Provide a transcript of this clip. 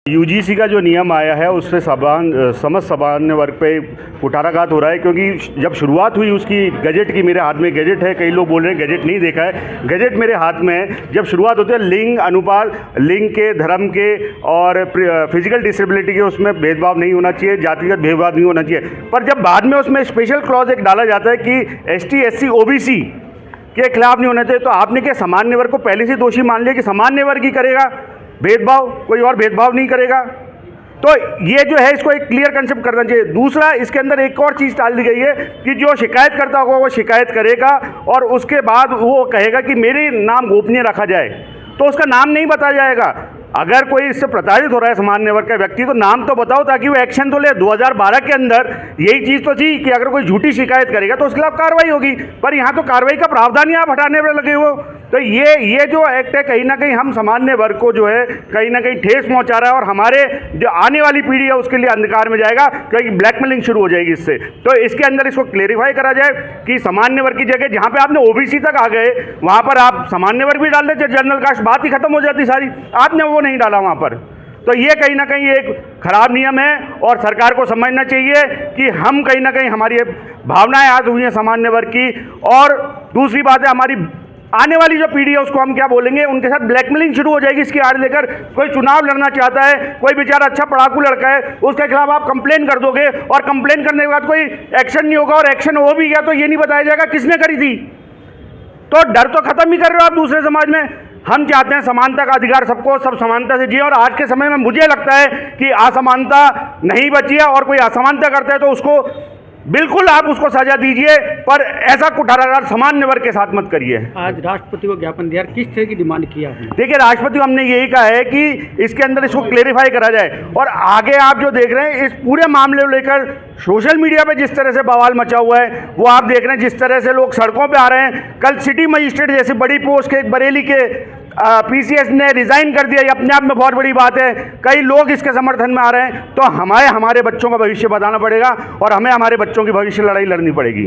UGC का जो नियम आया है उससे समस्त सामान्य वर्ग पे कुठाराघात हो रहा है, क्योंकि जब शुरुआत हुई उसकी गजट की, मेरे हाथ में गजट है, कई लोग बोल रहे हैं गजट नहीं देखा है, गजट मेरे हाथ में है। जब शुरुआत होती है लिंग अनुपात, लिंग के, धर्म के और फिजिकल डिसेबिलिटी के, उसमें भेदभाव नहीं होना चाहिए, जातिगत भेदभाव नहीं होना चाहिए। पर जब बाद में उसमें स्पेशल क्लॉज एक डाला जाता है कि ST SC OBC के खिलाफ नहीं होना चाहिए, तो आपने क्या सामान्य वर्ग को पहले से दोषी मान लिया कि सामान्य वर्ग ही करेगा भेदभाव, कोई और भेदभाव नहीं करेगा? तो ये जो है इसको एक क्लियर कंसेप्ट करना चाहिए। दूसरा, इसके अंदर एक और चीज़ डाल दी गई है कि जो शिकायत करता होगा वो शिकायत करेगा और उसके बाद वो कहेगा कि मेरे नाम गोपनीय रखा जाए, तो उसका नाम नहीं बताया जाएगा। अगर कोई इससे प्रताड़ित हो रहा है सामान्य वर्ग का व्यक्ति, तो नाम तो बताओ ताकि वो एक्शन तो ले। 2012 के अंदर यही चीज़ तो थी कि अगर कोई झूठी शिकायत करेगा तो उसके खिलाफ कार्रवाई होगी, पर यहाँ तो कार्रवाई का प्रावधान ही आप हटाने में लगे हो। तो ये जो एक्ट है कहीं ना कहीं हम सामान्य वर्ग को जो है कहीं ना कहीं ठेस पहुँचा रहा है और हमारे जो आने वाली पीढ़ी है उसके लिए अंधकार में जाएगा, क्योंकि ब्लैकमेलिंग शुरू हो जाएगी इससे। तो इसके अंदर इसको क्लेरिफाई करा जाए कि सामान्य वर्ग की जगह जहाँ पे आपने OBC तक आ गए वहाँ पर आप सामान्य वर्ग भी डाल देते, जनरल कास्ट, बात ही खत्म हो जाती सारी। आपने वो नहीं डाला वहाँ पर, तो ये कहीं ना कहीं एक खराब नियम है और सरकार को समझना चाहिए कि हम कहीं ना कहीं हमारी भावनाएं आज हुई हैं सामान्य वर्ग की। और दूसरी बात है, हमारी आने वाली जो पीढ़ी है उसको हम क्या बोलेंगे, उनके साथ ब्लैकमेलिंग शुरू हो जाएगी इसकी आड़ लेकर। कोई चुनाव लड़ना चाहता है, कोई बेचारा अच्छा पढ़ाकू लड़का है, उसके खिलाफ आप कंप्लेन कर दोगे और कंप्लेन करने के बाद कोई एक्शन नहीं होगा, और एक्शन हो भी गया तो ये नहीं बताया जाएगा किसने करी थी। तो डर तो खत्म ही कर रहे हो आप दूसरे समाज में। हम चाहते हैं समानता का अधिकार सबको, सब समानता से जिए, और आज के समय में मुझे लगता है कि असमानता नहीं बची है, और कोई असमानता करता है तो उसको बिल्कुल आप उसको सजा दीजिए, पर ऐसा कुठाराघात सामान्य वर्ग के साथ मत करिए। आज राष्ट्रपति को ज्ञापन दिया, किस तरह की डिमांड किया है? देखिए, राष्ट्रपति को हमने यही कहा है कि इसके अंदर इसको क्लेरिफाई करा जाए, और आगे आप जो देख रहे हैं इस पूरे मामले को लेकर सोशल मीडिया पे जिस तरह से बवाल मचा हुआ है वो आप देख रहे हैं, जिस तरह से लोग सड़कों पे आ रहे हैं। कल सिटी मजिस्ट्रेट जैसी बड़ी पोस्ट के एक बरेली के PCS ने रिज़ाइन कर दिया, ये अपने आप में बहुत बड़ी बात है। कई लोग इसके समर्थन में आ रहे हैं, तो हमारे बच्चों का भविष्य बताना पड़ेगा और हमें हमारे बच्चों की भविष्य लड़ाई लड़नी पड़ेगी।